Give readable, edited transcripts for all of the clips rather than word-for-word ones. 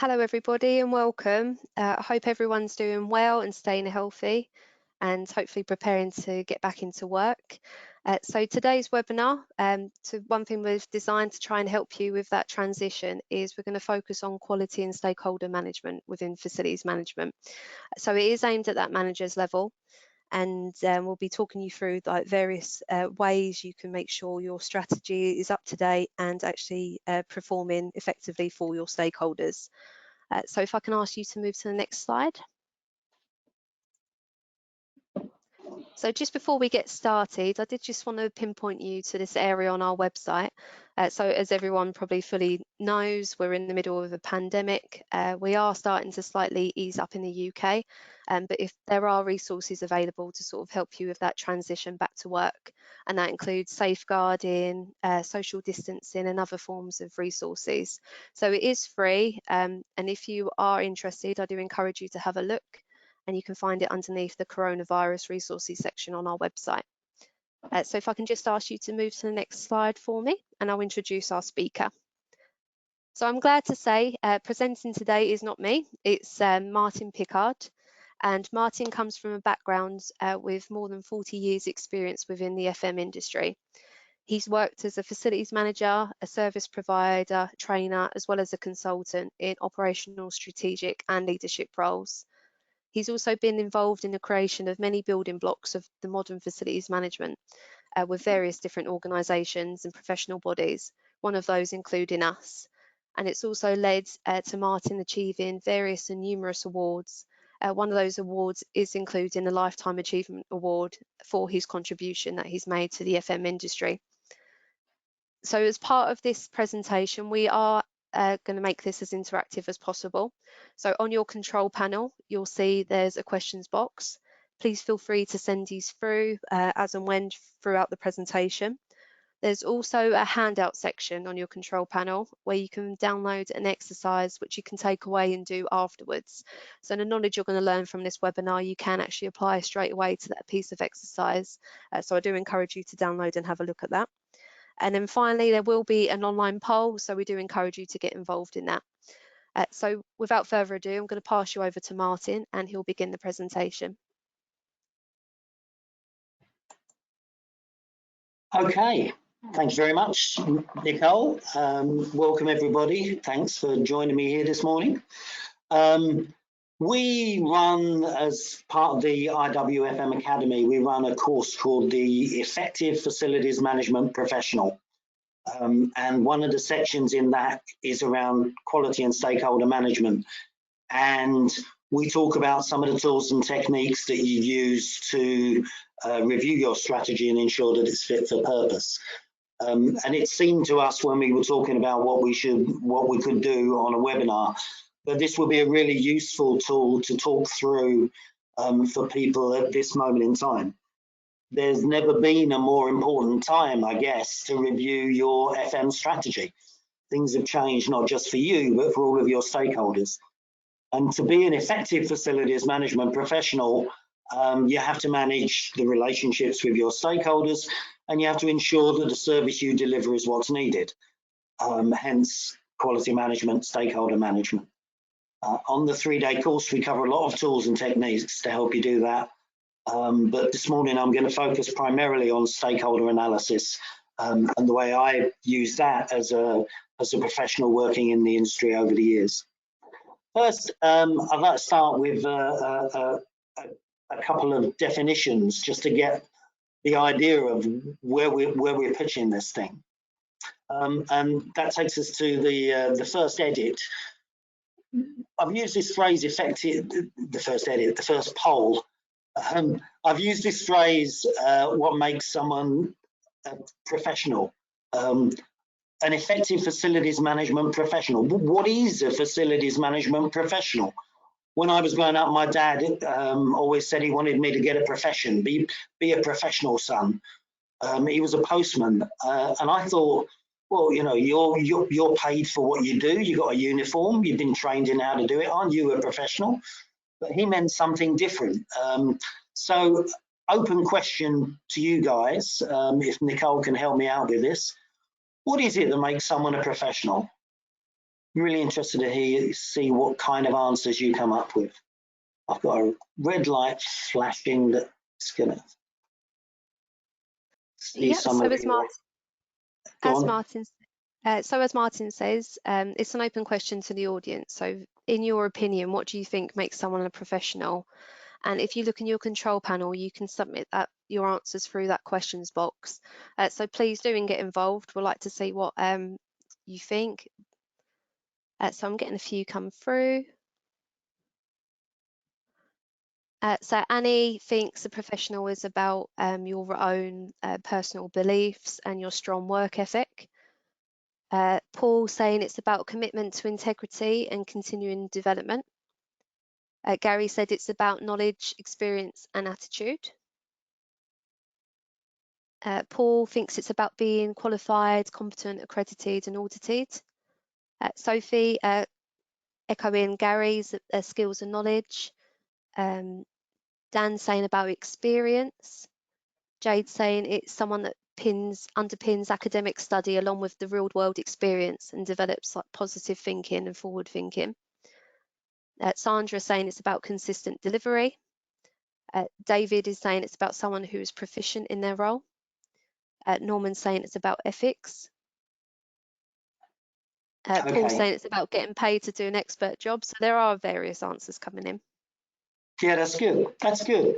Hello everybody and welcome. I hope everyone's doing well and staying healthy and hopefully preparing to get back into work. So today's webinar, one thing we've designed to try and help you with that transition is we're going to focus on quality and stakeholder management within facilities management. So it is aimed at that manager's level, and we'll be talking you through like various ways you can make sure your strategy is up to date and actually performing effectively for your stakeholders. So if I can ask you to move to the next slide. So just before we get started, I did just want to pinpoint you to this area on our website. So as everyone probably fully knows, we're in the middle of a pandemic. We are starting to slightly ease up in the UK, but if there are resources available to sort of help you with that transition back to work, and that includes safeguarding, social distancing and other forms of resources. So it is free, and if you are interested, I do encourage you to have a look, and you can find it underneath the coronavirus resources section on our website. So if I can just ask you to move to the next slide for me, and I'll introduce our speaker. So I'm glad to say presenting today is not me, it's Martin Pickard. And Martin comes from a background with more than 40 years experience within the FM industry. He's worked as a facilities manager, a service provider, trainer, as well as a consultant in operational, strategic and leadership roles. He's also been involved in the creation of many building blocks of the modern facilities management with various different organisations and professional bodies, one of those including us. And it's also led to Martin achieving various and numerous awards. One of those awards is including the Lifetime Achievement Award for his contribution that he's made to the FM industry. So as part of this presentation, we are going to make this as interactive as possible. So on your control panel, you'll see there's a questions box. Please feel free to send these through as and when throughout the presentation. There's also a handout section on your control panel where you can download an exercise which you can take away and do afterwards. So the knowledge you're going to learn from this webinar, you can actually apply straight away to that piece of exercise. So I do encourage you to download and have a look at that. And then finally, there will be an online poll, so we do encourage you to get involved in that. So without further ado, I'm going to pass you over to Martin and he'll begin the presentation. Okay, thanks very much, Nicole. Welcome everybody. Thanks for joining me here this morning. We run, as part of the IWFM Academy, we run a course called the Effective Facilities Management Professional. And one of the sections in that is around quality and stakeholder management. And we talk about some of the tools and techniques that you use to review your strategy and ensure that it's fit for purpose. And it seemed to us when we were talking about what we could do on a webinar, that this would be a really useful tool to talk through for people at this moment in time. There's never been a more important time, I guess, to review your FM strategy. Things have changed not just for you, but for all of your stakeholders. And to be an effective facilities management professional, you have to manage the relationships with your stakeholders, and you have to ensure that the service you deliver is what's needed. Hence, quality management, stakeholder management. On the 3-day course, we cover a lot of tools and techniques to help you do that. But this morning, I'm going to focus primarily on stakeholder analysis and the way I use that as a professional working in the industry over the years. First, I'd like to start with a couple of definitions just to get the idea of where we're pitching this thing. And that takes us to the first edit. I've used this phrase the first poll. I've used this phrase, what makes someone a professional? An effective facilities management professional. What is a facilities management professional? When I was growing up, my dad always said he wanted me to get a profession, be a professional son. He was a postman, and I thought, well, you know, you're paid for what you do. You got a uniform. You've been trained in how to do it. Aren't you a professional? But he meant something different. So, open question to you guys, if Nicole can help me out with this. What is it that makes someone a professional? Really interested to see what kind of answers you come up with. I've got a red light flashing that's going to see Yep. some of your. Go As on. Martin, as Martin says, it's an open question to the audience. So, in your opinion, what do you think makes someone a professional? And if you look in your control panel, you can submit your answers through that questions box. So please do and get involved. We'd like to see what you think. So I'm getting a few come through. So Annie thinks a professional is about your own personal beliefs and your strong work ethic. Paul saying it's about commitment to integrity and continuing development. Gary said it's about knowledge, experience and attitude. Paul thinks it's about being qualified, competent, accredited and audited. Sophie echoing Gary's skills and knowledge. Dan saying about experience. Jade saying it's someone that underpins academic study along with the real world experience and develops like positive thinking and forward thinking. Sandra saying it's about consistent delivery. David is saying it's about someone who is proficient in their role. Norman saying it's about ethics. Okay. Paul saying it's about getting paid to do an expert job. So there are various answers coming in. Yeah, that's good. That's good.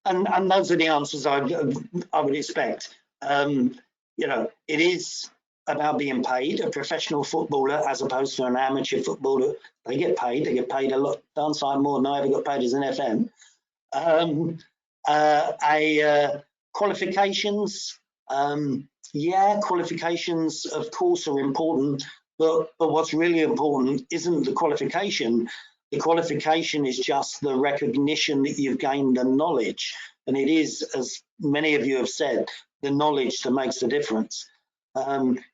And those are the answers I would expect. You know, it is about being paid. A professional footballer, as opposed to an amateur footballer, they get paid. They get paid a lot, darn sight more than I ever got paid as an FM. Qualifications, yeah, qualifications of course are important, but what's really important isn't the qualification. The qualification is just the recognition that you've gained the knowledge, and it is, as many of you have said, the knowledge that makes the difference.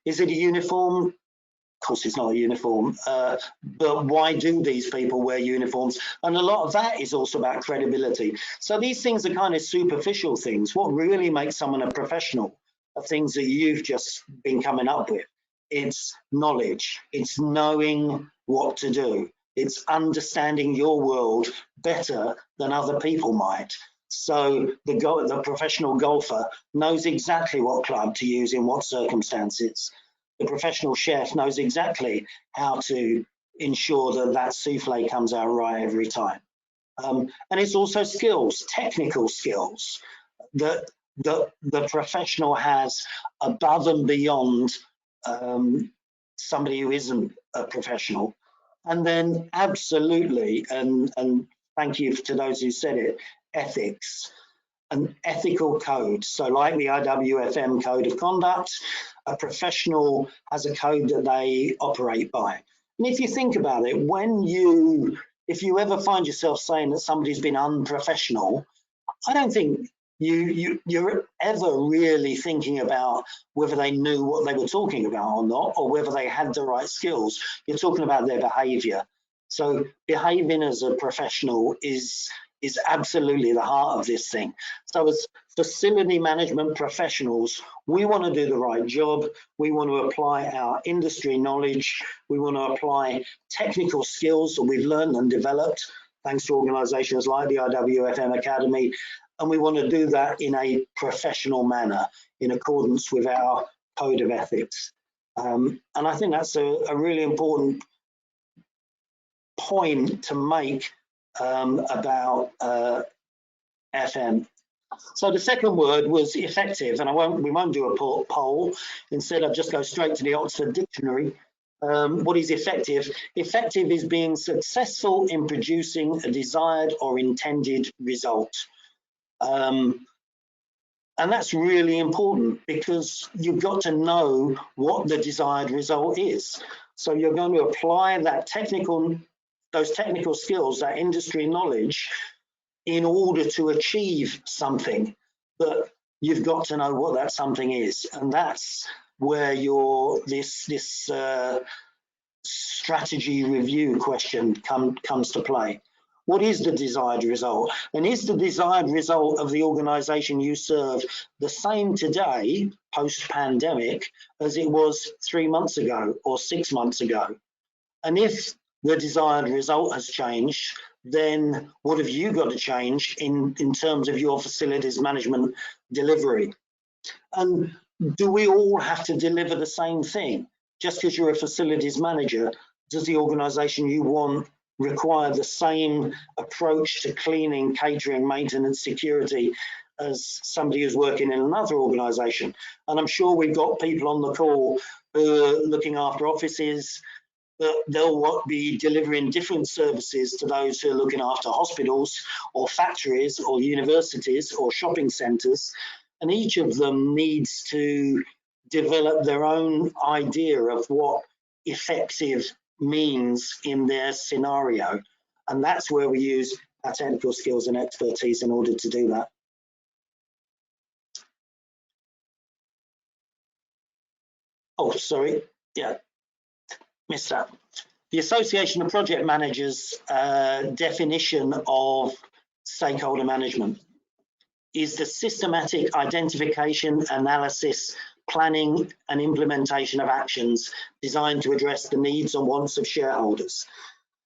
Is it a uniform? Of course it's not a uniform, but why do these people wear uniforms? And a lot of that is also about credibility. So these things are kind of superficial things. What really makes someone a professional are things that you've just been coming up with. It's knowledge, it's knowing what to do, it's understanding your world better than other people might. So the professional golfer knows exactly what club to use in what circumstances. The professional chef knows exactly how to ensure that that souffle comes out right every time. And it's also skills, technical skills that the professional has above and beyond somebody who isn't a professional. And then absolutely, and thank you to those who said it, ethics. An ethical code. So like the IWFM code of conduct, a professional has a code that they operate by. And if you think about it, if you ever find yourself saying that somebody's been unprofessional, I don't think you're ever really thinking about whether they knew what they were talking about or not, or whether they had the right skills. You're talking about their behavior. So behaving as a professional is absolutely the heart of this thing. So as facility management professionals, we want to do the right job. We want to apply our industry knowledge. We want to apply technical skills that we've learned and developed thanks to organizations like the IWFM Academy. And we want to do that in a professional manner in accordance with our code of ethics. And I think that's a really important point to make about FM. So the second word was effective, and we won't do a poll. Instead, I'll just go straight to the Oxford Dictionary. What is effective? Effective is being successful in producing a desired or intended result. And that's really important because you've got to know what the desired result is. So you're going to apply those technical skills, that industry knowledge, in order to achieve something. But you've got to know what that something is, and that's where this strategy review question comes to play. What is the desired result? And is the desired result of the organisation you serve the same today, post-pandemic, as it was 3 months ago or 6 months ago? And if the desired result has changed, then what have you got to change in terms of your facilities management delivery? And do we all have to deliver the same thing? Just because you're a facilities manager, does the organisation you want require the same approach to cleaning, catering, maintenance, security as somebody who's working in another organisation? And I'm sure we've got people on the call who are looking after offices, but they'll be delivering different services to those who are looking after hospitals or factories or universities or shopping centres. And each of them needs to develop their own idea of what effective means in their scenario. And that's where we use our technical skills and expertise in order to do that. Oh, sorry. Yeah, missed that. The Association of Project Managers definition of stakeholder management is the systematic identification, analysis, planning and implementation of actions designed to address the needs and wants of shareholders.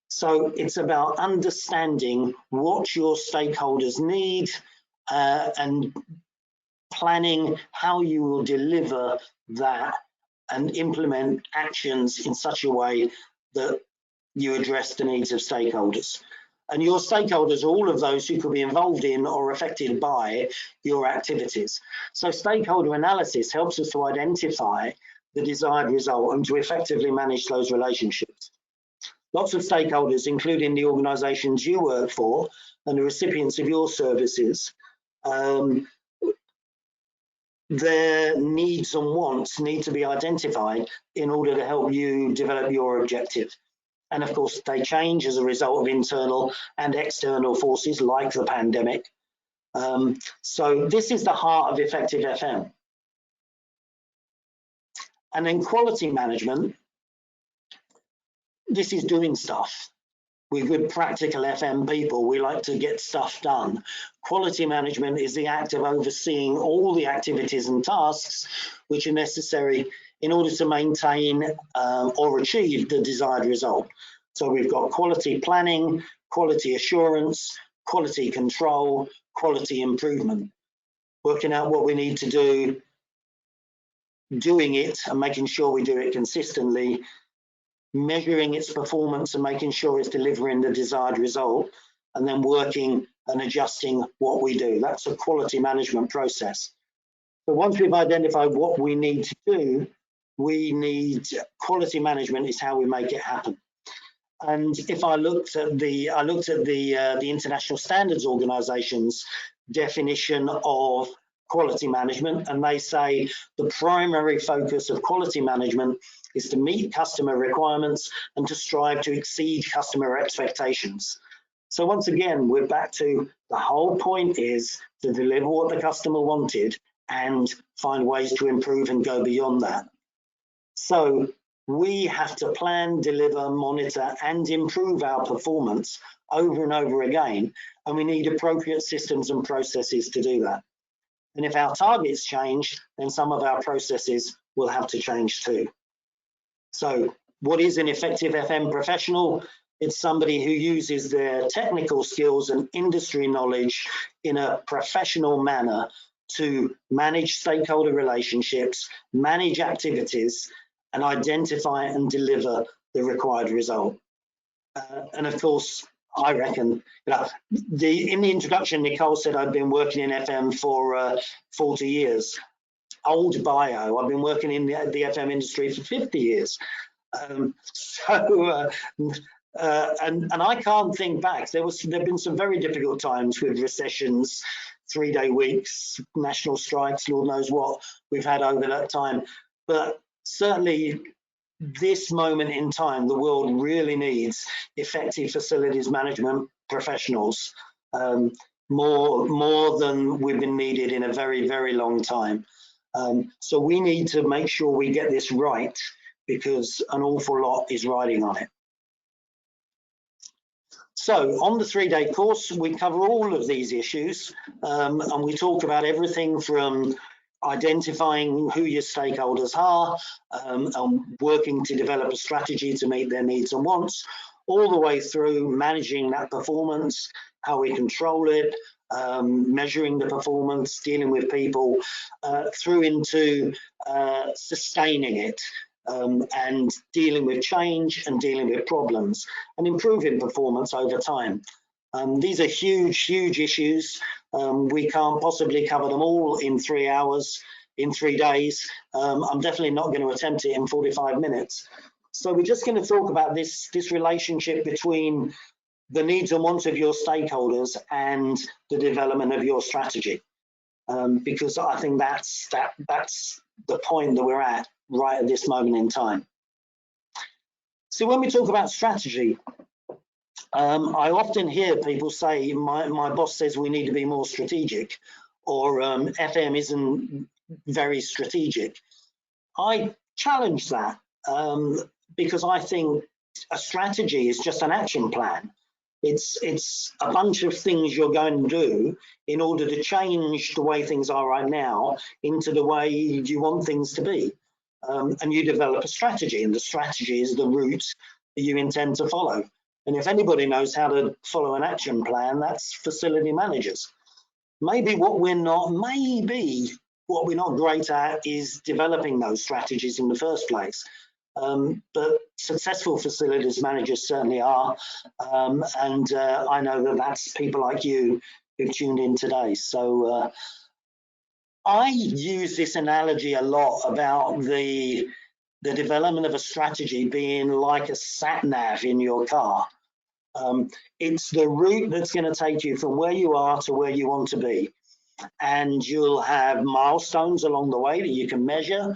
So it's about understanding what your stakeholders need and planning how you will deliver that and implement actions in such a way that you address the needs of stakeholders. And your stakeholders are all of those who could be involved in or affected by your activities. So stakeholder analysis helps us to identify the desired result and to effectively manage those relationships. Lots of stakeholders, including the organisations you work for and the recipients of your services, their needs and wants need to be identified in order to help you develop your objective. And of course, they change as a result of internal and external forces like the pandemic. So this is the heart of effective FM. And then quality management, this is doing stuff. We're good practical FM people. We like to get stuff done. Quality management is the act of overseeing all the activities and tasks which are necessary in order to maintain or achieve the desired result. So we've got quality planning, quality assurance, quality control, quality improvement, working out what we need to do, doing it and making sure we do it consistently, measuring its performance and making sure it's delivering the desired result, and then working and adjusting what we do. That's a quality management process. So once we've identified what we need to do, we need quality management is how we make it happen. And if I looked at the International Standards Organization's definition of quality management, and they say the primary focus of quality management is to meet customer requirements and to strive to exceed customer expectations. So once again, we're back to the whole point is to deliver what the customer wanted and find ways to improve and go beyond that. So we have to plan, deliver, monitor and improve our performance over and over again, and we need appropriate systems and processes to do that. And if our targets change, then some of our processes will have to change too. So what is an effective FM professional? It's somebody who uses their technical skills and industry knowledge in a professional manner to manage stakeholder relationships, manage activities, and identify and deliver the required result. And of course, I reckon, in the introduction, Nicole said I've been working in FM for 40 years. Old bio, I've been working in the FM industry for 50 years. And I can't think back. There've been some very difficult times with recessions, 3-day weeks, national strikes, Lord knows what we've had over that time. But certainly this moment in time, the world really needs effective facilities management professionals, more than we've been needed in a very, very long time. So we need to make sure we get this right because an awful lot is riding on it. So on the 3-day course, we cover all of these issues and we talk about everything from identifying who your stakeholders are, and working to develop a strategy to meet their needs and wants, all the way through managing that performance, how we control it, measuring the performance, dealing with people, through into sustaining it, and dealing with change and dealing with problems and improving performance over time. These are huge issues. We can't possibly cover them all in 3 hours, in 3 days. I'm definitely not going to attempt it in 45 minutes. So we're just going to talk about this relationship between the needs and wants of your stakeholders and the development of your strategy, because I think that's the point that we're at right at this moment in time. So when we talk about strategy, I often hear people say, my boss says we need to be more strategic, or FM isn't very strategic. I challenge that, because I think a strategy is just an action plan. It's a bunch of things you're going to do in order to change the way things are right now into the way you want things to be. And you develop a strategy, and the strategy is the route that you intend to follow. And if anybody knows how to follow an action plan, that's facility managers. Maybe what we're not great at is developing those strategies in the first place. But successful facilities managers certainly are, and I know that that's people like you who've tuned in today. So I use this analogy a lot about the development of a strategy being like a sat-nav in your car. It's the route that's going to take you from where you are to where you want to be, and you'll have milestones along the way that you can measure.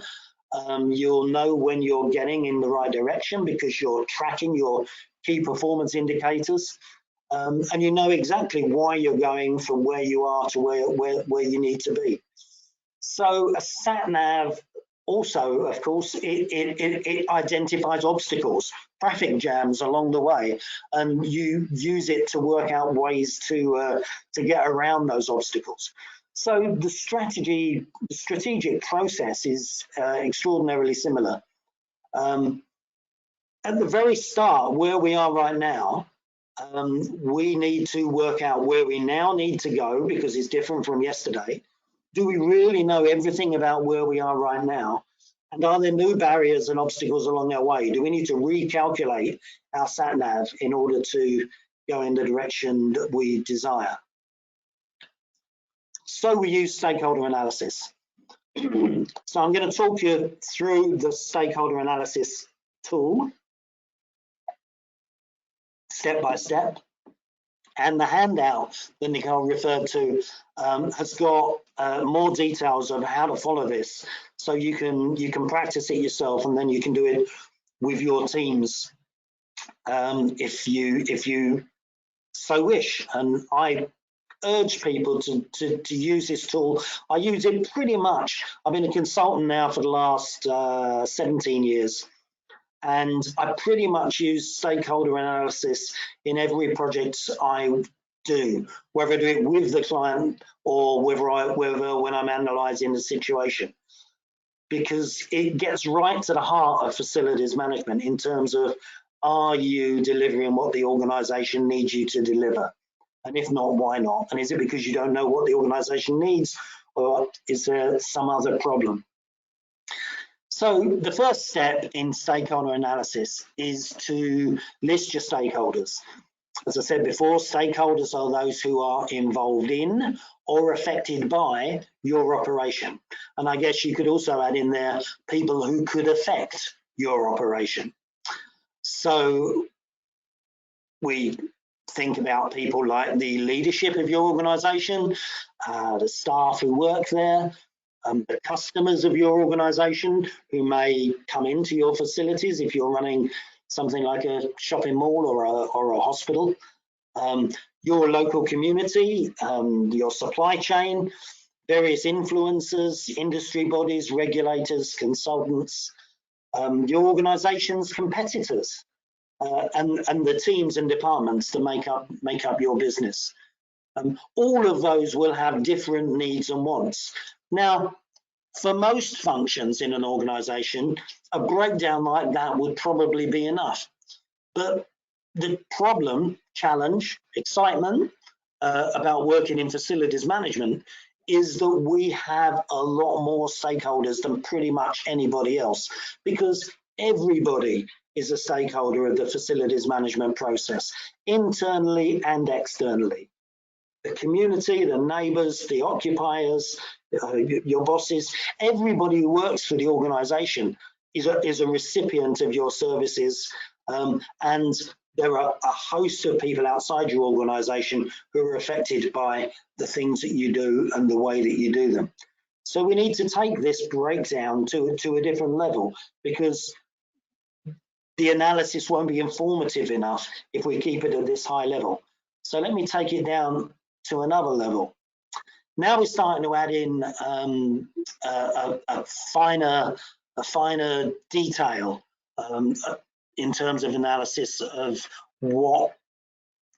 You'll know when you're getting in the right direction because you're tracking your key performance indicators, and you know exactly why you're going from where you are to where you need to be. So a sat-nav also, of course, it identifies obstacles, traffic jams along the way, and you use it to work out ways to get around those obstacles. So the strategic process is extraordinarily similar. At the very start, where we are right now, we need to work out where we now need to go because it's different from yesterday. Do we really know everything about where we are right now? And are there new barriers and obstacles along our way? Do we need to recalculate our sat-nav in order to go in the direction that we desire? So we use stakeholder analysis. So I'm going to talk you through the stakeholder analysis tool, step by step. And the handout that Nicole referred to has got more details of how to follow this, so you can practice it yourself, and then you can do it with your teams if you so wish. And I urge people to use this tool. I use it pretty much. I've been a consultant now for the last 17 years. And I pretty much use stakeholder analysis in every project I do, whether I do it with the client or whether when I'm analysing the situation, because it gets right to the heart of facilities management in terms of, are you delivering what the organisation needs you to deliver? And if not, why not? And is it because you don't know what the organisation needs, or is there some other problem? So the first step in stakeholder analysis is to list your stakeholders. As I said before, stakeholders are those who are involved in or affected by your operation. And I guess you could also add in there people who could affect your operation. So we think about people like the leadership of your organisation, the staff who work there, the customers of your organisation who may come into your facilities if you're running something like a shopping mall or a hospital, your local community, your supply chain, various influencers, industry bodies, regulators, consultants, your organisation's competitors, and the teams and departments that make up your business. All of those will have different needs and wants. Now, For most functions in an organization, a breakdown like that would probably be enough. But the problem, challenge, excitement about working in facilities management is that we have a lot more stakeholders than pretty much anybody else, because everybody is a stakeholder of the facilities management process, internally and externally. The community, the neighbours, the occupiers, your bosses, everybody who works for the organisation is a recipient of your services, and there are a host of people outside your organisation who are affected by the things that you do and the way that you do them. So we need to take this breakdown to a different level, because the analysis won't be informative enough if we keep it at this high level. So let me take it down to another level. Now we're starting to add in a finer detail in terms of analysis of what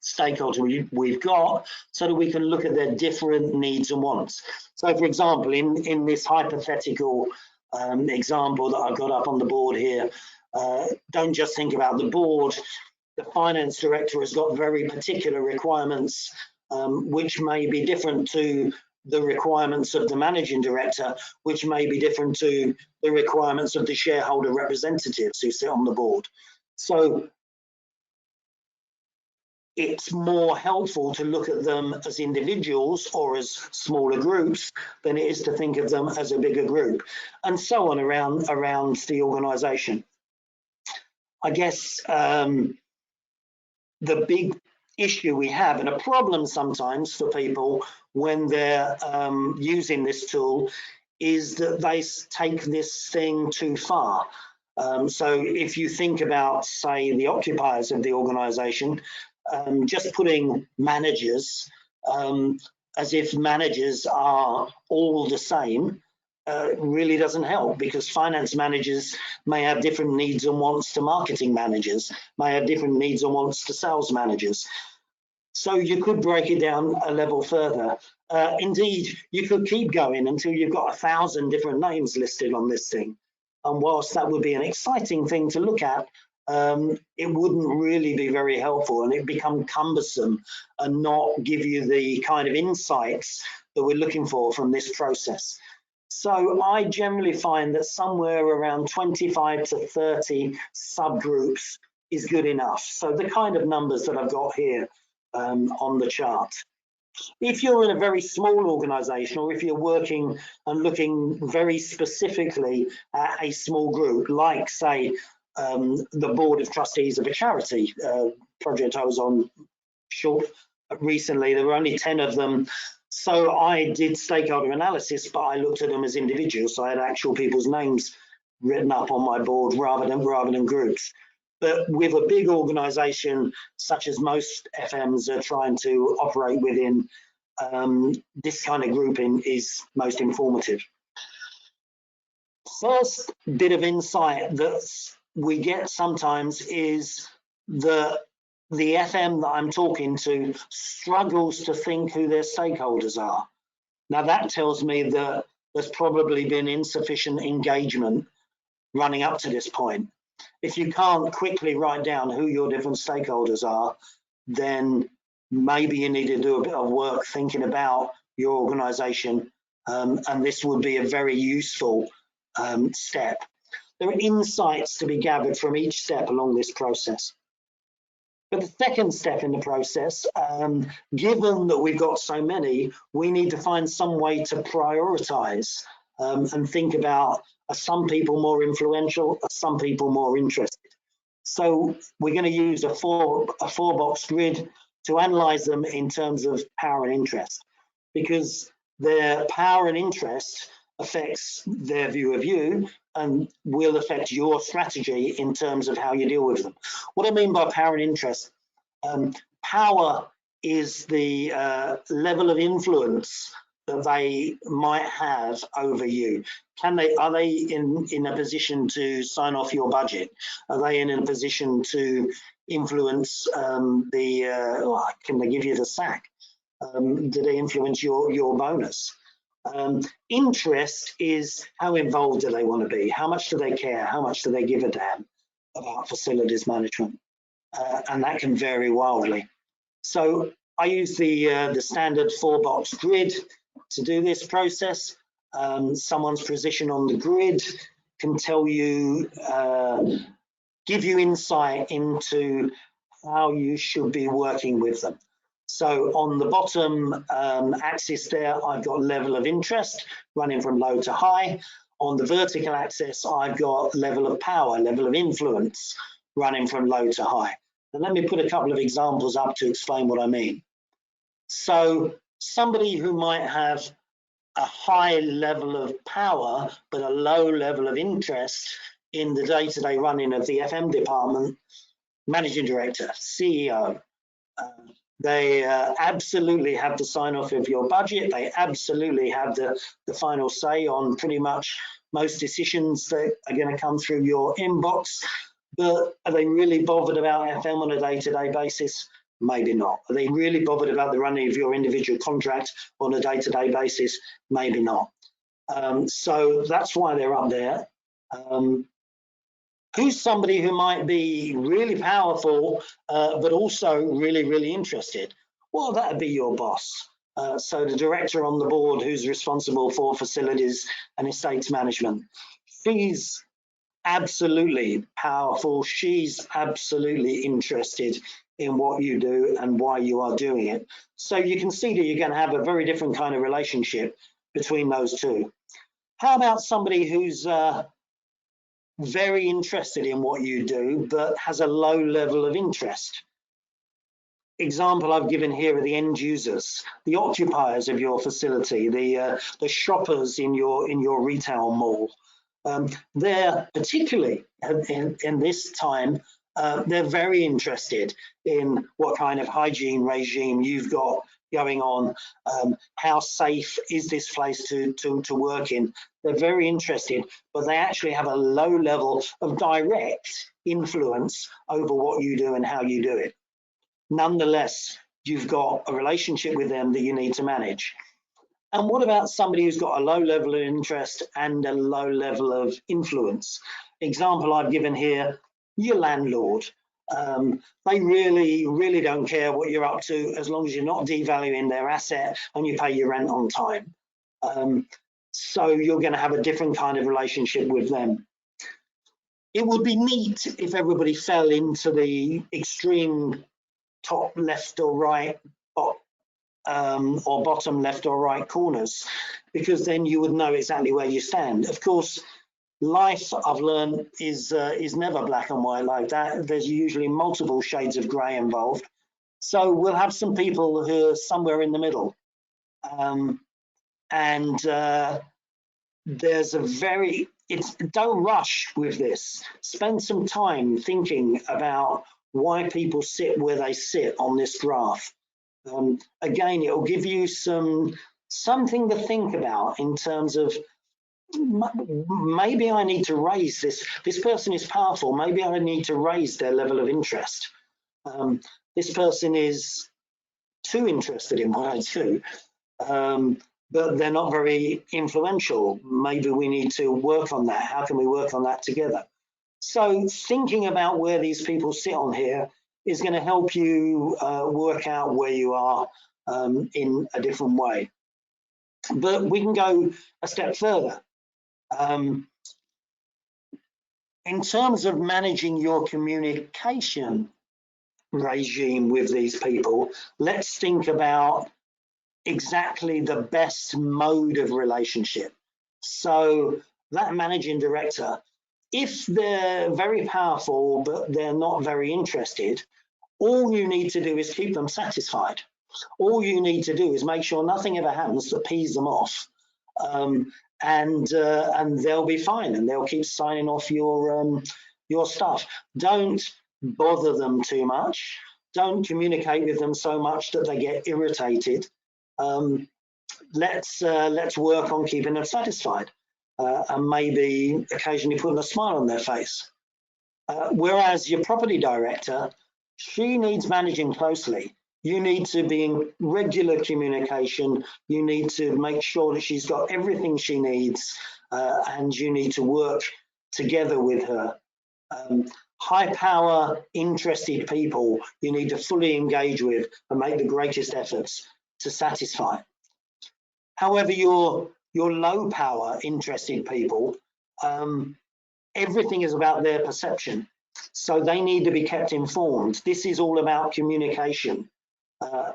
stakeholders we've got, so that we can look at their different needs and wants. So for example, in this hypothetical example that I've got up on the board here, don't just think about the board. The finance director has got very particular requirements, which may be different to the requirements of the managing director, which may be different to the requirements of the shareholder representatives who sit on the board. So it's more helpful to look at them as individuals or as smaller groups than it is to think of them as a bigger group, and so on around the organisation. I guess the big issue we have, and a problem sometimes for people when they're using this tool, is that they take this thing too far. So if you think about, say, the occupiers of the organisation, just putting managers as if managers are all the same really doesn't help, because finance managers may have different needs and wants to marketing managers, may have different needs and wants to sales managers. So you could break it down a level further. Indeed, you could keep going until you've got 1,000 different names listed on this thing. And whilst that would be an exciting thing to look at, it wouldn't really be very helpful, and it'd become cumbersome and not give you the kind of insights that we're looking for from this process. So I generally find that somewhere around 25 to 30 subgroups is good enough. So the kind of numbers that I've got here on the chart. If you're in a very small organisation, or if you're working and looking very specifically at a small group, like say the board of trustees of a charity project I was on recently, there were only 10 of them. So I did stakeholder analysis, but I looked at them as individuals. So I had actual people's names written up on my board rather than groups. But with a big organisation, such as most FMs are trying to operate within, this kind of grouping is most informative. First bit of insight that we get sometimes is that the FM that I'm talking to struggles to think who their stakeholders are. Now that tells me that there's probably been insufficient engagement running up to this point. If you can't quickly write down who your different stakeholders are, then maybe you need to do a bit of work thinking about your organisation, and this would be a very useful step. There are insights to be gathered from each step along this process. But the second step in the process, given that we've got so many, we need to find some way to prioritise and think about, are some people more influential, are some people more interested? So we're going to use a four box grid to analyse them in terms of power and interest, because their power and interest affects their view of you and will affect your strategy in terms of how you deal with them. What I mean by power and interest, power is the level of influence that they might have over you. Are they in a position to sign off your budget? Are they in a position to influence can they give you the sack? Do they influence your bonus? Interest is how involved do they want to be? How much do they care? How much do they give a damn about facilities management? And that can vary wildly. So I use the standard 4-box grid to do this process. Someone's position on the grid can tell you, give you insight into how you should be working with them. So on the bottom axis there, I've got level of interest running from low to high. On the vertical axis, I've got level of power, level of influence running from low to high. And let me put a couple of examples up to explain what I mean. So somebody who might have a high level of power, but a low level of interest in the day-to-day running of the FM department, managing director, CEO, they absolutely have the sign off of your budget. They absolutely have the final say on pretty much most decisions that are going to come through your inbox. But are they really bothered about FM on a day-to-day basis? Maybe not. Are they really bothered about the running of your individual contract on a day-to-day basis? Maybe not. So that's why they're up there. Who's somebody who might be really powerful, but also really, really interested? Well, that'd be your boss. So the director on the board who's responsible for facilities and estates management. She's absolutely powerful. She's absolutely interested in what you do and why you are doing it. So you can see that you're going to have a very different kind of relationship between those two. How about somebody who's very interested in what you do, but has a low level of interest? Example I've given here are the end users, the occupiers of your facility, the shoppers in your retail mall. They're particularly in this time, they're very interested in what kind of hygiene regime you've got going on. How safe is this place to work in? They're very interested, but they actually have a low level of direct influence over what you do and how you do it. Nonetheless, you've got a relationship with them that you need to manage. And what about somebody who's got a low level of interest and a low level of influence? Example I've given here, your landlord. They really, really don't care what you're up to as long as you're not devaluing their asset and you pay your rent on time. So you're going to have a different kind of relationship with them. It would be neat if everybody fell into the extreme top left or right, or bottom left or right corners, because then you would know exactly where you stand. Of course, life, I've learned, is never black and white like that. There's usually multiple shades of grey involved. So we'll have some people who are somewhere in the middle. There's a very, don't rush with this. Spend some time thinking about why people sit where they sit on this graph. Again, it will give you something to think about in terms of, maybe I need to raise this person is powerful, maybe I need to raise their level of interest. This person is too interested in what I do, but they're not very influential. Maybe we need to work on that. How can we work on that together? So thinking about where these people sit on here is going to help you work out where you are in a different way. But we can go a step further. In terms of managing your communication regime with these people, let's think about exactly the best mode of relationship. So that managing director, if they're very powerful but they're not very interested, all you need to do is keep them satisfied. All you need to do is make sure nothing ever happens that pees them off, and they'll be fine, and they'll keep signing off your stuff. Don't bother them too much. Don't communicate with them so much that they get irritated. Let's work on keeping them satisfied, and maybe occasionally putting a smile on their face. Whereas your property director, she needs managing closely. You need to be in regular communication. You need to make sure that she's got everything she needs, and you need to work together with her. High power, interested people you need to fully engage with and make the greatest efforts to satisfy. However, your low power, interested people, everything is about their perception. So they need to be kept informed. This is all about communication.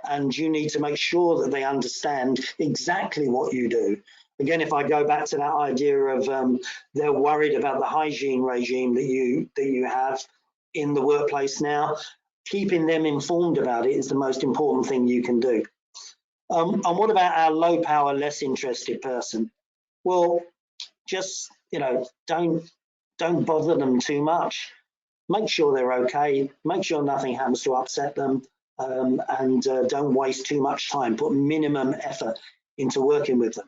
And you need to make sure that they understand exactly what you do. Again, if I go back to that idea of they're worried about the hygiene regime that you have in the workplace now, keeping them informed about it is the most important thing you can do. And what about our low power, less interested person? Well, just, don't bother them too much. Make sure they're okay. Make sure nothing happens to upset them. And don't waste too much time. Put minimum effort into working with them.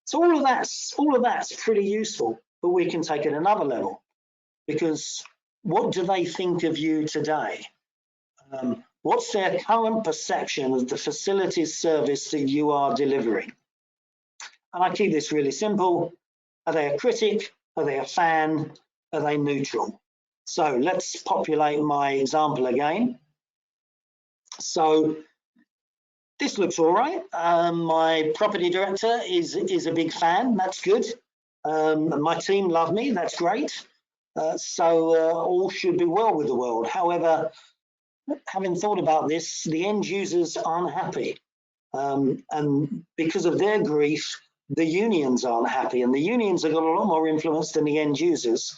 So all of that's pretty useful, but we can take it another level, because what do they think of you today? What's their current perception of the facilities service that you are delivering? And I keep this really simple. Are they a critic? Are they a fan? Are they neutral? So let's populate my example again. So this looks all right. My property director is a big fan. That's good. My team love me. That's great. So all should be well with the world. However, having thought about this, the end users aren't happy. And because of their grief, the unions aren't happy. And the unions have got a lot more influence than the end users.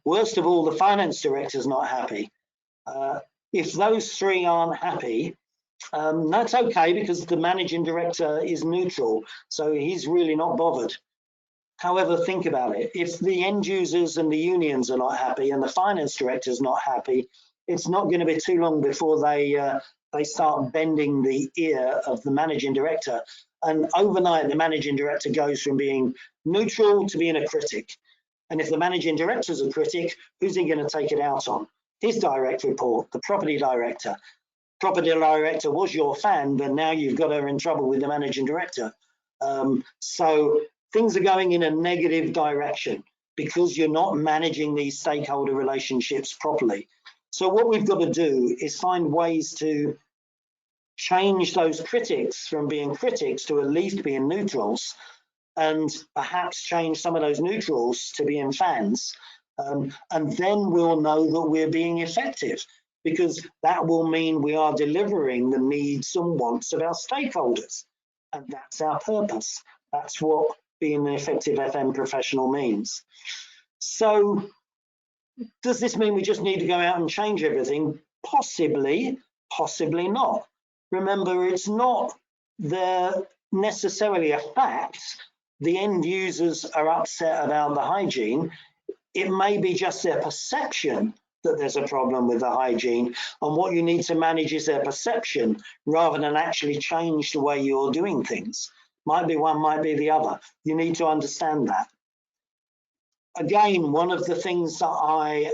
Worst of all, the finance director's not happy. If those three aren't happy, that's okay, because the managing director is neutral, so he's really not bothered. However, think about it. If the end users and the unions are not happy and the finance director is not happy, it's not going to be too long before they start bending the ear of the managing director. And overnight, the managing director goes from being neutral to being a critic. And if the managing director is a critic, who's he going to take it out on? His direct report, the property director. Property director was your fan, but now you've got her in trouble with the managing director. So things are going in a negative direction because you're not managing these stakeholder relationships properly. So what we've got to do is find ways to change those critics from being critics to at least being neutrals, and perhaps change some of those neutrals to being fans. And then we'll know that we're being effective, because that will mean we are delivering the needs and wants of our stakeholders. And that's our purpose. That's what being an effective FM professional means. So does this mean we just need to go out and change everything? Possibly, possibly not. Remember, it's not necessarily a fact the end users are upset about the hygiene. It may be just their perception that there's a problem with the hygiene, and what you need to manage is their perception rather than actually change the way you're doing things. Might be one, might be the other. You need to understand that. Again, one of the things that I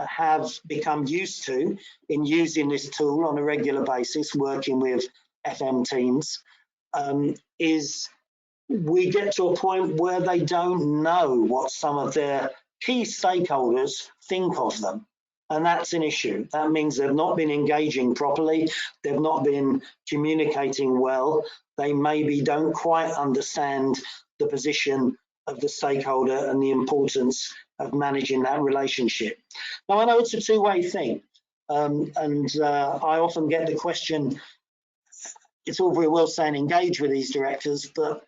have become used to in using this tool on a regular basis, working with FM teams, is we get to a point where they don't know what some of their key stakeholders think of them. And that's an issue. That means they've not been engaging properly. They've not been communicating well. They maybe don't quite understand the position of the stakeholder and the importance of managing that relationship. Now, I know it's a two-way thing. I often get the question, it's all very well saying engage with these directors, but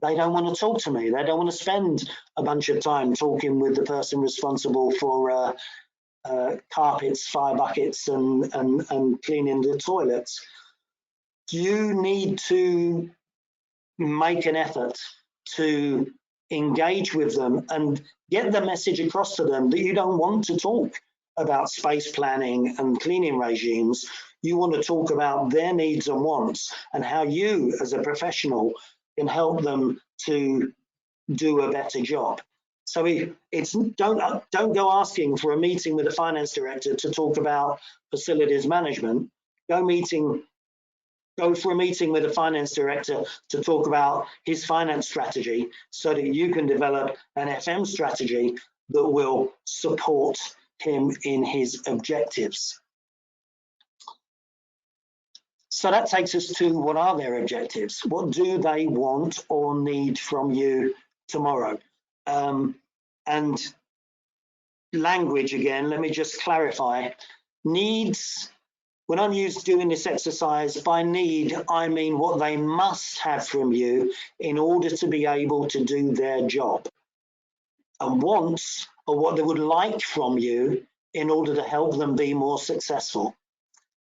they don't want to talk to me. They don't want to spend a bunch of time talking with the person responsible for carpets, fire buckets, and cleaning the toilets. You need to make an effort to engage with them and get the message across to them that you don't want to talk about space planning and cleaning regimes. You want to talk about their needs and wants and how you as a professional can help them to do a better job. So don't go asking for a meeting with the finance director to talk about facilities management. go for a meeting with a finance director to talk about his finance strategy so that you can develop an FM strategy that will support him in his objectives. So that takes us to, what are their objectives? What do they want or need from you tomorrow? And language again, let me just clarify. Needs, when I'm used doing this exercise, by need, I mean what they must have from you in order to be able to do their job. And wants are what they would like from you in order to help them be more successful.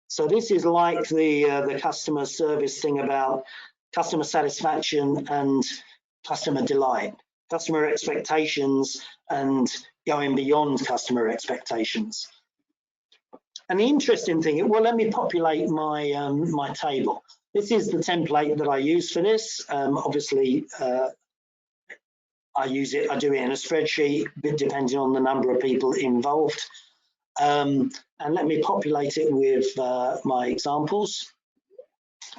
So this is like the customer service thing about customer satisfaction and customer delight, customer expectations and going beyond customer expectations. And the interesting thing, well, let me populate my my table. This is the template that I use for this. Obviously, I do it in a spreadsheet, depending on the number of people involved. And let me populate it with my examples.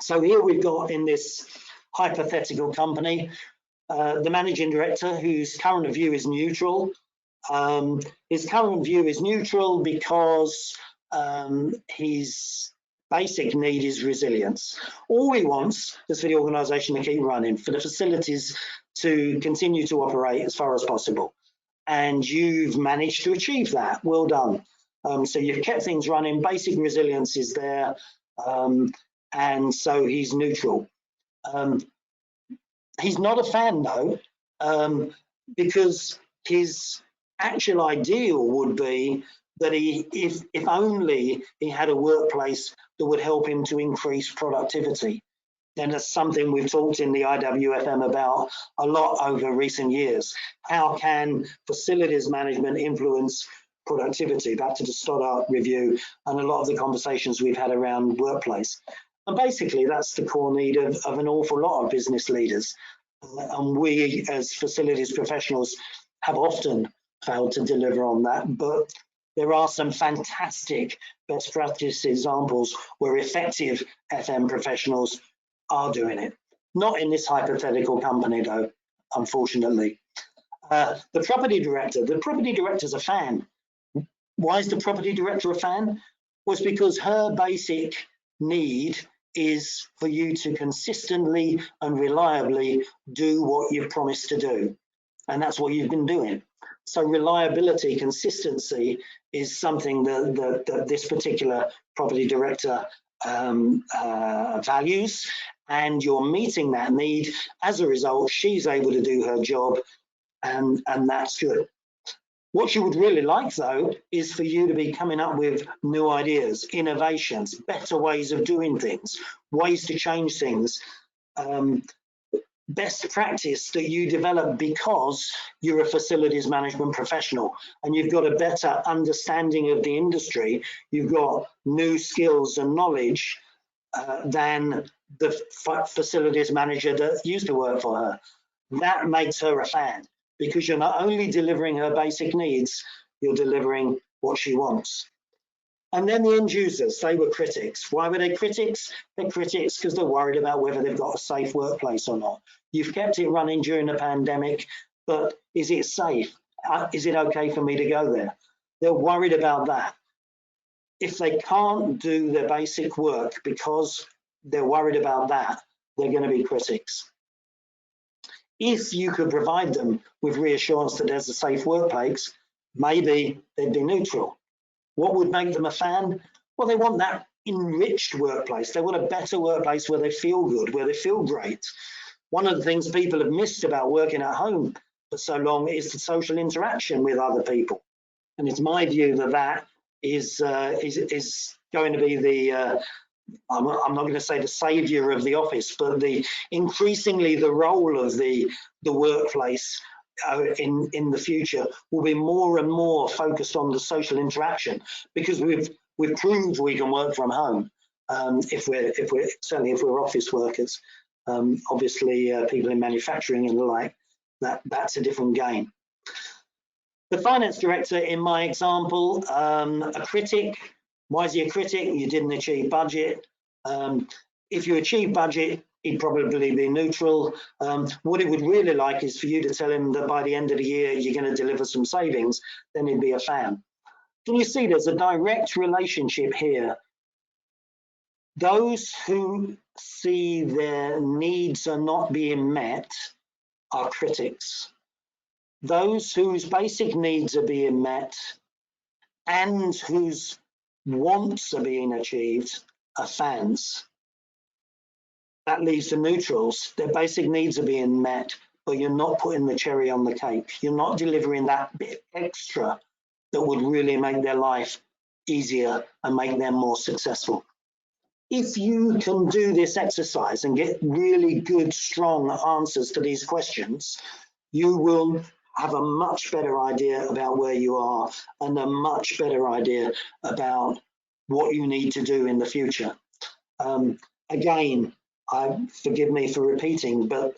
So here we've got, in this hypothetical company, the managing director, whose current view is neutral. His current view is neutral because his basic need is resilience. All he wants is for the organisation to keep running, for the facilities to continue to operate as far as possible. And you've managed to achieve that. Well done. So you've kept things running, basic resilience is there, and so he's neutral. He's not a fan though, because his actual ideal would be that if only he had a workplace that would help him to increase productivity. And that's something we've talked in the IWFM about a lot over recent years. How can facilities management influence productivity? Back to the Stoddart review and a lot of the conversations we've had around workplace. And basically that's the core need of an awful lot of business leaders. And we as facilities professionals have often failed to deliver on that, but there are some fantastic best practice examples where effective FM professionals are doing it. Not in this hypothetical company though, unfortunately. The property director's a fan. Why is the property director a fan? Well, it's because her basic need is for you to consistently and reliably do what you've promised to do. And that's what you've been doing. So reliability, consistency is something that this particular property director values, and you're meeting that need. As a result, she's able to do her job, and that's good. What she would really like though is for you to be coming up with new ideas, innovations, better ways of doing things, ways to change things, best practice that you develop because you're a facilities management professional and you've got a better understanding of the industry. You've got new skills and knowledge than the facilities manager that used to work for her. That makes her a fan, because you're not only delivering her basic needs, you're delivering what she wants. And then the end users, they were critics. Why were they critics? They're critics because they're worried about whether they've got a safe workplace or not. You've kept it running during the pandemic, but is it safe? Is it okay for me to go there? They're worried about that. If they can't do their basic work because they're worried about that, they're going to be critics. If you could provide them with reassurance that there's a safe workplace, maybe they'd be neutral. What would make them a fan? Well, they want that enriched workplace. They want a better workplace where they feel good, where they feel great. One of the things people have missed about working at home for so long is the social interaction with other people. And it's my view that that is going to be the I'm not going to say the savior of the office, but increasingly the role of the workplace in the future will be more and more focused on the social interaction, because we've proved we can work from home if we're office workers. Obviously, people in manufacturing and the like, that's a different game. The finance director, in my example, a critic. Why is he a critic? You didn't achieve budget. If you achieve budget, he'd probably be neutral. What he would really like is for you to tell him that by the end of the year, you're going to deliver some savings, then he'd be a fan. Can you see there's a direct relationship here? Those who see their needs are not being met are critics. Those whose basic needs are being met and whose wants are being achieved are fans. That leaves the neutrals. Their basic needs are being met, but you're not putting the cherry on the cake. You're not delivering that bit extra that would really make their life easier and make them more successful. If you can do this exercise and get really good, strong answers to these questions, you will have a much better idea about where you are and a much better idea about what you need to do in the future. Again, forgive me for repeating, but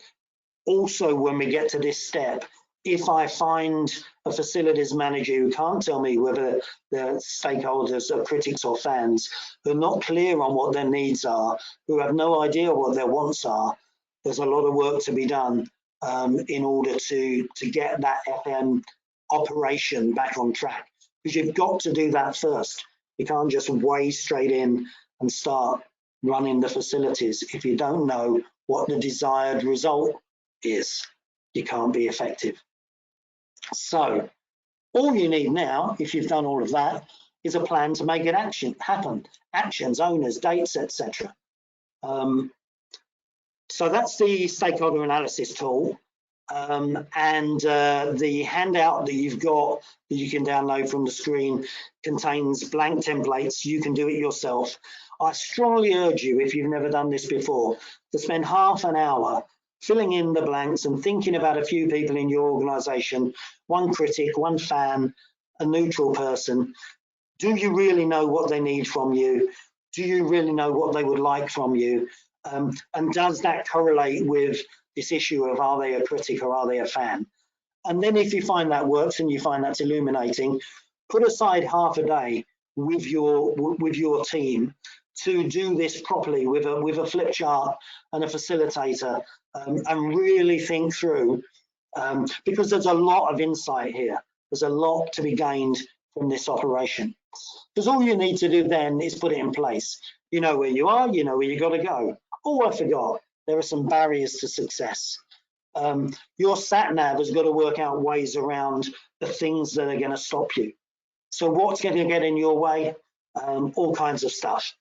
also when we get to this step, if I find a facilities manager who can't tell me whether the stakeholders are critics or fans, who are not clear on what their needs are, who have no idea what their wants are, there's a lot of work to be done in order to get that FM operation back on track. Because you've got to do that first. You can't just wade straight in and start running the facilities if you don't know what the desired result is. You can't be effective. So all you need now, if you've done all of that, is a plan to make it happen. Actions, owners, dates, etc. So that's the stakeholder analysis tool. The handout that you've got that you can download from the screen contains blank templates. You can do it yourself. I strongly urge you, if you've never done this before, to spend half an hour filling in the blanks and thinking about a few people in your organization, one critic, one fan, a neutral person. Do you really know what they need from you? Do you really know what they would like from you? And does that correlate with this issue of are they a critic or are they a fan? And then if you find that works and you find that's illuminating, put aside half a day with your team to do this properly with a flip chart and a facilitator, and really think through, because there's a lot of insight here. There's a lot to be gained from this operation. Because all you need to do then is put it in place. You know where you are, you know where you got to go. Oh, I forgot, there are some barriers to success. Your sat-nav has got to work out ways around the things that are going to stop you. So what's going to get in your way? All kinds of stuff.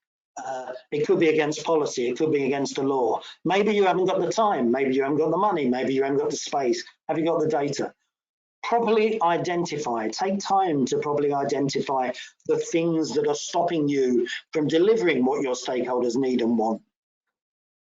It could be against policy, it could be against the law. Maybe you haven't got the time, maybe you haven't got the money, maybe you haven't got the space. Have you got the data? Properly identify, take time to properly identify the things that are stopping you from delivering what your stakeholders need and want.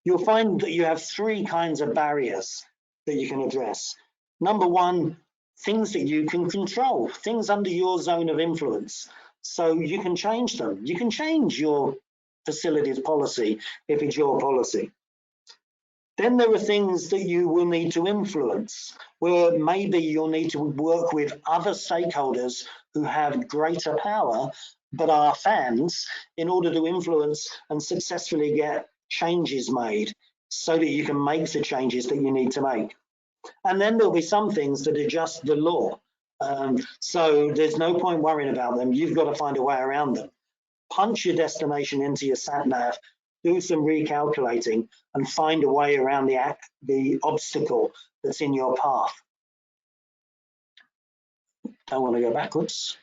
You'll find that you have three kinds of barriers that you can address. Number one, things that you can control, things under your zone of influence. So you can change them. You can change your facilities policy if it's your policy. Then there are things that you will need to influence, where maybe you'll need to work with other stakeholders who have greater power but are fans in order to influence and successfully get changes made so that you can make the changes that you need to make. And then there'll be some things that are just the law. So there's no point worrying about them. You've got to find a way around them. Punch your destination into your sat-nav, do some recalculating and find a way around the obstacle that's in your path. Don't want to go backwards.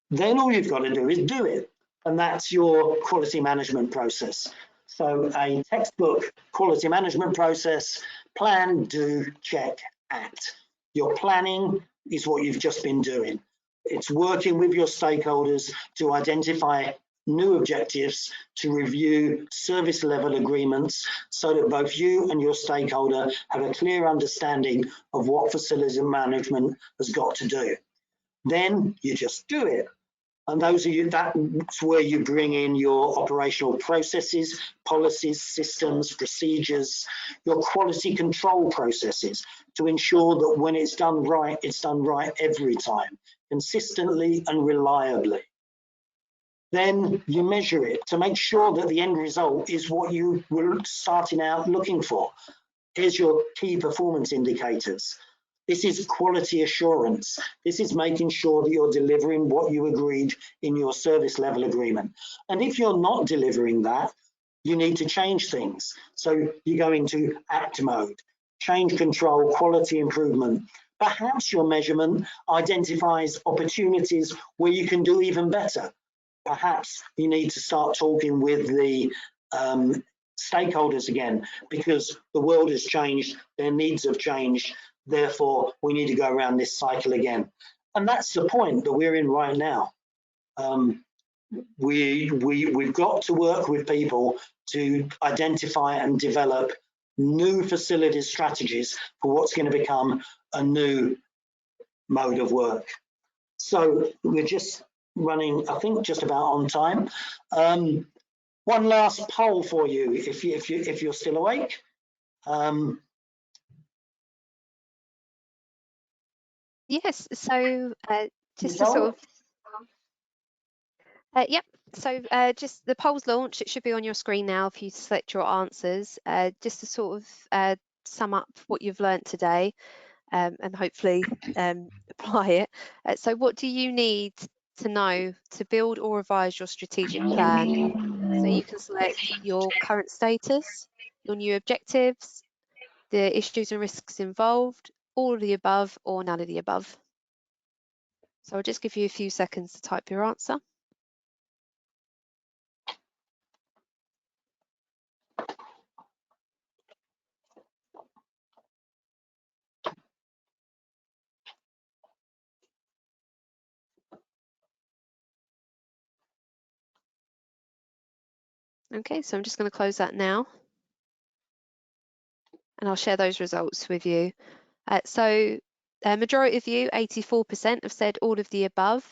Then all you've got to do is do it. And that's your quality management process. So a textbook quality management process: plan, do, check, act. Your planning is what you've just been doing. It's working with your stakeholders to identify new objectives, to review service level agreements so that both you and your stakeholder have a clear understanding of what facilities management has got to do. Then you just do it. And that's where you bring in your operational processes, policies, systems, procedures, your quality control processes to ensure that when it's done right every time, consistently and reliably. Then you measure it to make sure that the end result is what you were starting out looking for. Here's your key performance indicators. This is quality assurance. This is making sure that you're delivering what you agreed in your service level agreement. And if you're not delivering that, you need to change things. So you go into act mode, change control, quality improvement. Perhaps your measurement identifies opportunities where you can do even better. Perhaps you need to start talking with the stakeholders again, because the world has changed, their needs have changed, therefore we need to go around this cycle again. And that's the point that we're in right now. We've got to work with people to identify and develop new facilities strategies for what's going to become a new mode of work. So we're just running, I think, just about on time. One last poll for you, if you're still awake. Yes, so just to sort of, yep, so just the poll's launched, it should be on your screen now for you to select your answers. Just to sort of sum up what you've learnt today and hopefully apply it. So what do you need to know to build or revise your strategic plan? So you can select your current status, your new objectives, the issues and risks involved, all of the above or none of the above. So I'll just give you a few seconds to type your answer. Okay, so I'm just going to close that now. And I'll share those results with you. So majority of you, 84%, have said all of the above.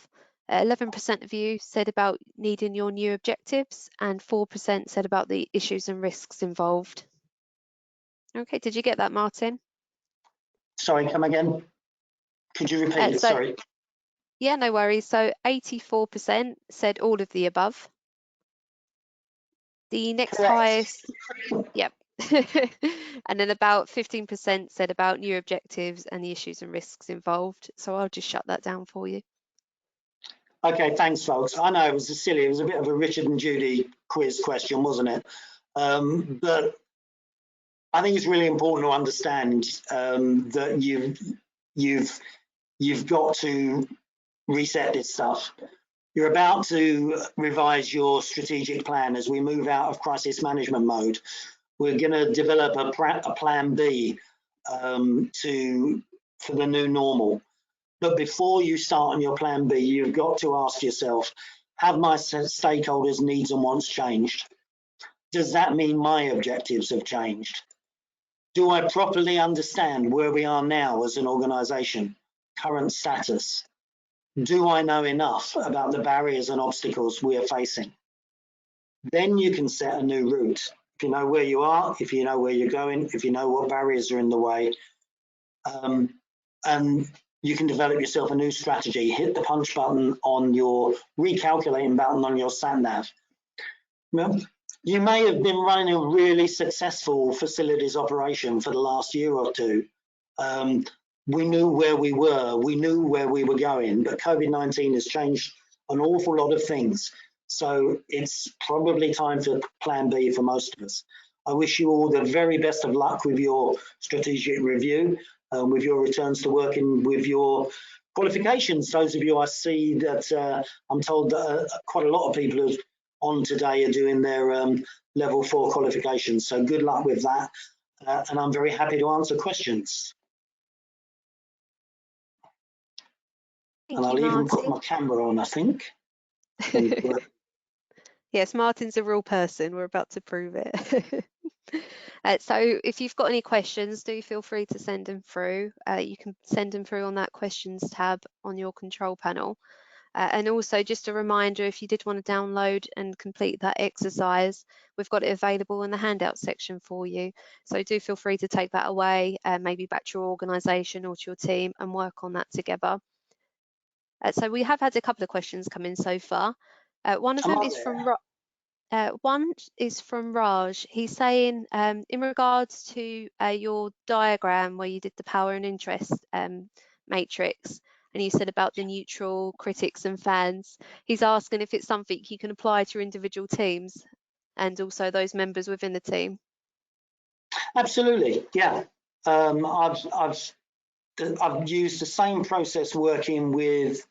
11% of you said about needing your new objectives, and 4% said about the issues and risks involved. Okay, did you get that, Martin? Sorry, come again. Could you repeat it? Sorry. Yeah, no worries. So 84% said all of the above. The next Correct. highest, yep. And then about 15% said about new objectives and the issues and risks involved. So I'll just shut that down for you. Okay, thanks, folks. I know it was silly. It was a bit of a Richard and Judy quiz question, wasn't it? But I think it's really important to understand that you've got to reset this stuff. You're about to revise your strategic plan as we move out of crisis management mode. We're going to develop a plan B for the new normal. But before you start on your plan B, you've got to ask yourself, have my stakeholders' needs and wants changed? Does that mean my objectives have changed? Do I properly understand where we are now as an organisation, current status? Do I know enough about the barriers and obstacles we are facing? Then you can set a new route. If you know where you are, if you know where you're going, if you know what barriers are in the way, and you can develop yourself a new strategy. Hit the punch button on your recalculating button on your sat nav. Well, you may have been running a really successful facilities operation for the last year or two. We knew where we were, we knew where we were going, but COVID-19 has changed an awful lot of things. So it's probably time for plan B for most of us. I wish you all the very best of luck with your strategic review, with your returns to work and with your qualifications. Those of you I see that I'm told that quite a lot of people on today are doing their level 4 qualifications. So good luck with that. And I'm very happy to answer questions. And I'll even put my camera on, I think. Yes, Martin's a real person. We're about to prove it. So if you've got any questions, do feel free to send them through. You can send them through on that questions tab on your control panel. And also just a reminder, if you did want to download and complete that exercise, we've got it available in the handout section for you. So do feel free to take that away, maybe back to your organisation or to your team and work on that together. So we have had a couple of questions come in so far. One of them is from Raj. He's saying, in regards to your diagram where you did the power and interest matrix, and you said about the neutral, critics and fans, he's asking if it's something you can apply to your individual teams and also those members within the team. Absolutely, yeah. I've used the same process working with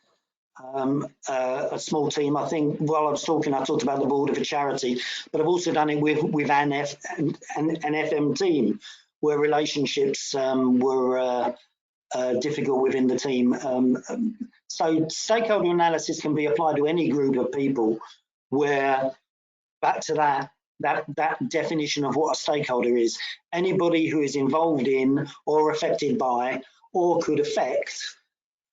a small team. I think while I was talking, I talked about the board of a charity, but I've also done it with an FM team where relationships were difficult within the team. So stakeholder analysis can be applied to any group of people, where back to that definition of what a stakeholder is: anybody who is involved in or affected by or could affect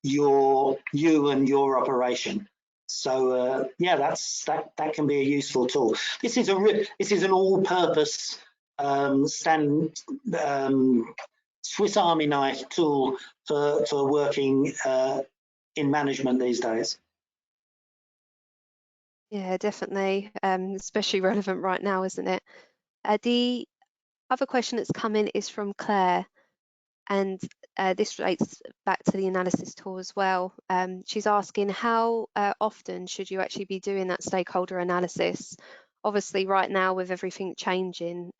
you and your operation. So yeah, that can be a useful tool. This is an all-purpose Swiss Army knife tool for working in management these days. Yeah, definitely, especially relevant right now, isn't it? The other question that's come in is from Claire, and this relates back to the analysis tool as well. She's asking, how often should you actually be doing that stakeholder analysis? Obviously, right now with everything changing,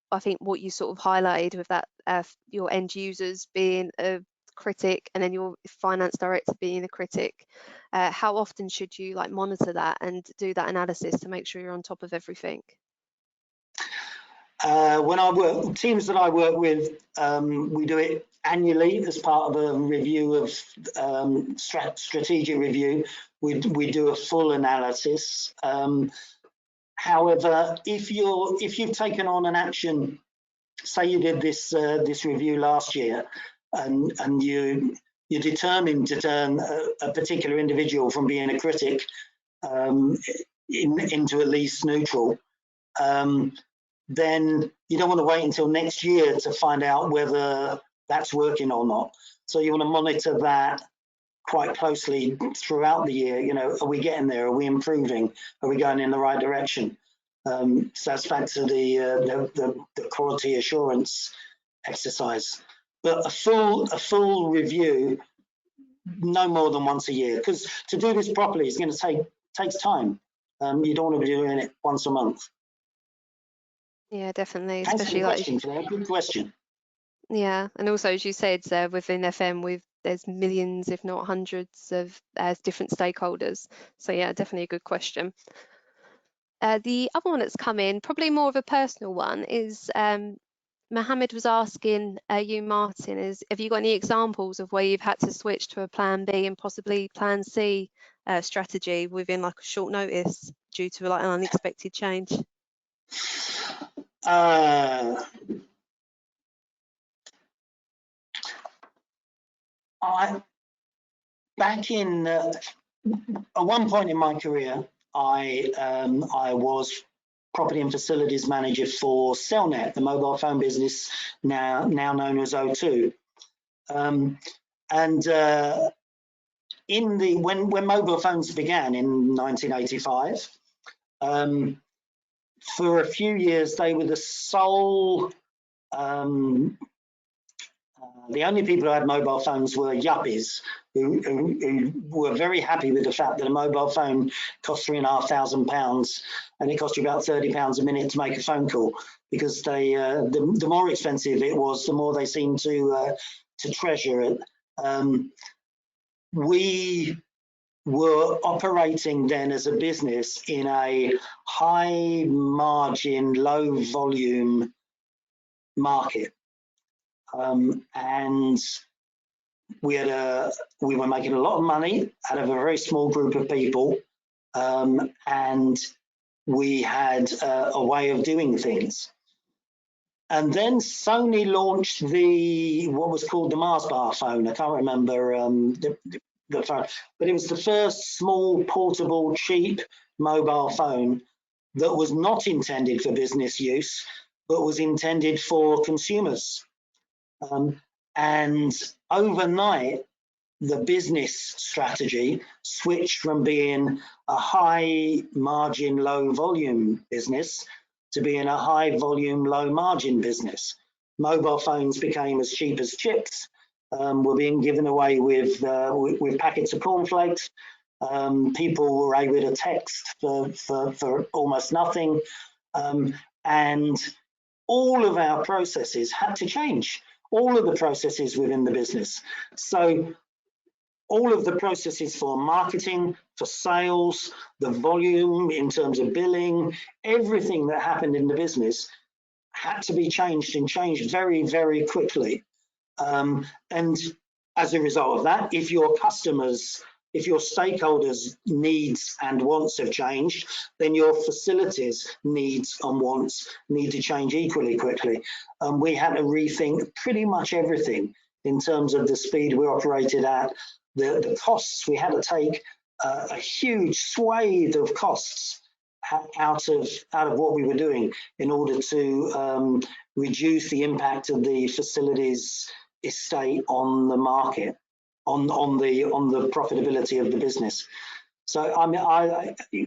I think what you sort of highlighted with that, your end users being a critic and then your finance director being a critic, how often should you like monitor that and do that analysis to make sure you're on top of everything? When I work, teams that I work with, we do it annually as part of a review of strategic review. We do a full analysis. However, if you've taken on an action, say you did this review last year, and you're determined to turn a particular individual from being a critic into at least neutral, then you don't want to wait until next year to find out whether that's working or not. So you want to monitor that quite closely throughout the year. You know, are we getting there? Are we improving? Are we going in the right direction? So that's back to the quality assurance exercise. But a full review, no more than once a year, because to do this properly is going to takes time. You don't want to be doing it once a month. Yeah, definitely. Thanks Especially for the like, question, Claire. Good question. yeah, and also as you said, within FM, there's millions, if not hundreds, of different stakeholders. So yeah, definitely a good question. The other one that's come in, probably more of a personal one, is Mohammed was asking you, Martin, have you got any examples of where you've had to switch to a plan B and possibly plan C strategy within like a short notice due to like an unexpected change? Back in at one point in my career, I was property and facilities manager for Cellnet, the mobile phone business now known as O2. When mobile phones began in 1985, for a few years they were the sole. The only people who had mobile phones were yuppies who were very happy with the fact that a mobile phone cost £3,500 and it cost you about £30 a minute to make a phone call, because the more expensive it was, the more they seemed to treasure it. We were operating then as a business in a high margin, low volume market. And we were making a lot of money out of a very small group of people, and we had a way of doing things. And then Sony launched what was called the Mars bar phone. I can't remember the phone, but it was the first small, portable, cheap mobile phone that was not intended for business use, but was intended for consumers. And overnight, the business strategy switched from being a high margin, low volume business to being a high volume, low margin business. Mobile phones became as cheap as chips, were being given away with packets of cornflakes. People were able to text for almost nothing. And all of our processes had to change, all of the processes within the business. So all of the processes for marketing, for sales, the volume in terms of billing, everything that happened in the business had to be changed, and changed very, very quickly. And as a result of that, if your customers, if your stakeholders' needs and wants have changed, then your facilities' needs and wants need to change equally quickly. We had to rethink pretty much everything in terms of the speed we operated at, the costs. We had to take a huge swathe of costs out of what we were doing in order to reduce the impact of the facilities estate on the market, on the profitability of the business. So I mean,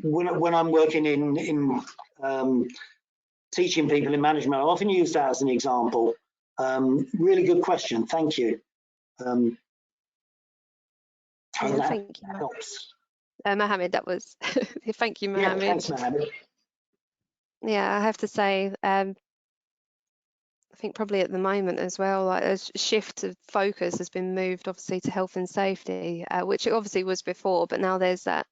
when I'm working in teaching people in management, I often use that as an example. Really good question, thank you. Yeah, thank you, helps. Mohammed, that was thank you, Mohammed. Yeah, thanks, Mohammed. Yeah, I have to say, I think probably at the moment as well, like a shift of focus has been moved obviously to health and safety, which it obviously was before, but now there's that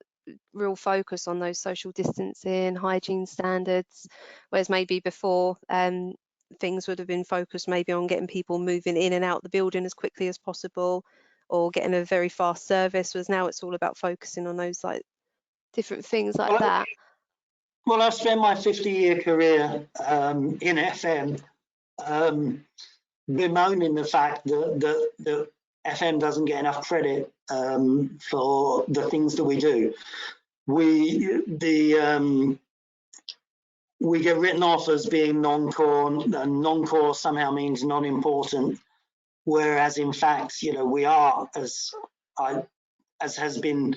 real focus on those social distancing, hygiene standards, whereas maybe before things would have been focused maybe on getting people moving in and out the building as quickly as possible, or getting a very fast service, whereas now it's all about focusing on those like different things like that. Well, I've spent my 50-year career in FM bemoaning the fact that FM doesn't get enough credit for the things that we do. We get written off as being non-core, and non-core somehow means non-important, whereas in fact, you know, we are, as has been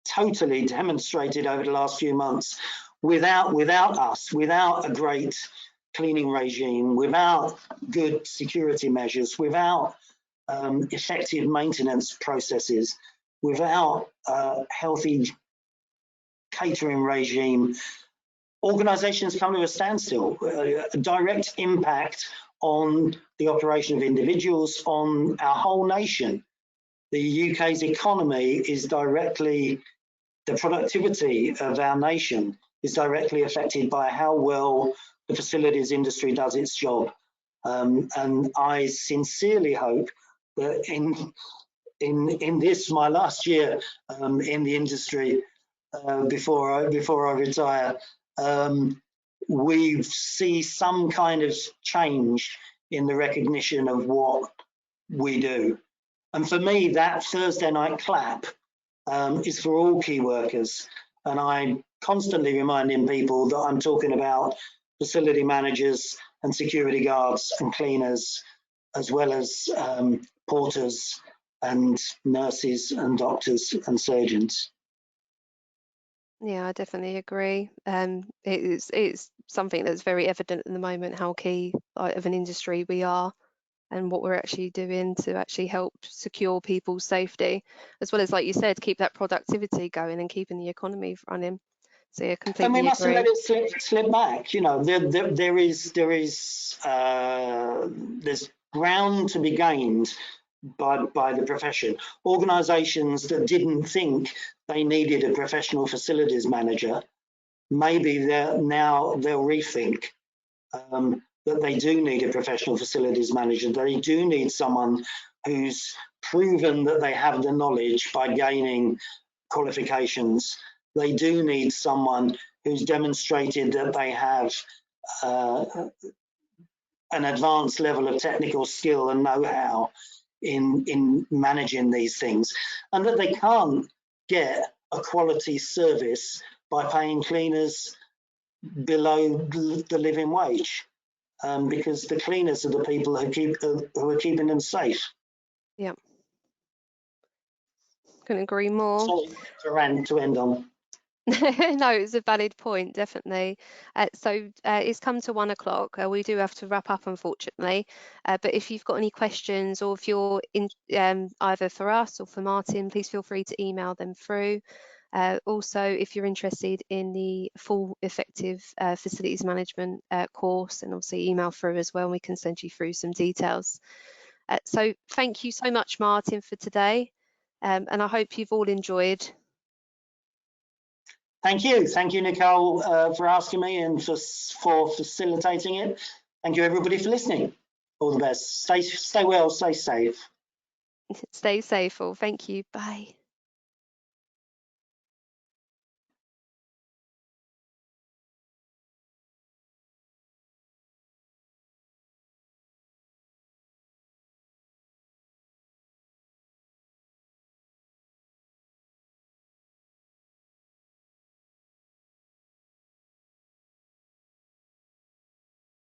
totally demonstrated over the last few months, without us, without a great cleaning regime, without good security measures, without effective maintenance processes, without a healthy catering regime, organisations come to a standstill, a direct impact on the operation of individuals, on our whole nation. The UK's economy is directly, the productivity of our nation is directly affected by how well the facilities industry does its job. And I sincerely hope that in this, my last year in the industry before I retire, we see some kind of change in the recognition of what we do. And for me, that Thursday night clap is for all key workers. And I'm constantly reminding people that I'm talking about facility managers and security guards and cleaners, as well as porters and nurses and doctors and surgeons. Yeah, I definitely agree. It's something that's very evident at the moment how key of an industry we are, and what we're actually doing to actually help secure people's safety, as well as, like you said, keep that productivity going and keeping the economy running. So yeah, completely and we mustn't agree. let it slip back. You know, there's ground to be gained by the profession. Organisations that didn't think they needed a professional facilities manager, maybe they'll rethink that they do need a professional facilities manager. They do need someone who's proven that they have the knowledge by gaining qualifications. They do need someone who's demonstrated that they have an advanced level of technical skill and know-how in managing these things, and that they can't get a quality service by paying cleaners below the living wage, because the cleaners are the people who are keeping them safe. Yeah, couldn't agree more. Sorry to end on. No, it's a valid point, definitely. It's come to 1 o'clock. We do have to wrap up, unfortunately. But if you've got any questions, or if you're in either for us or for Martin, please feel free to email them through. Also, if you're interested in the full effective facilities management course, and obviously email through as well, and we can send you through some details. So thank you so much, Martin, for today, and I hope you've all enjoyed. Thank you, Nicole, for asking me and for facilitating it. Thank you, everybody, for listening. All the best. Stay well, stay safe. Stay safe all. Thank you. Bye.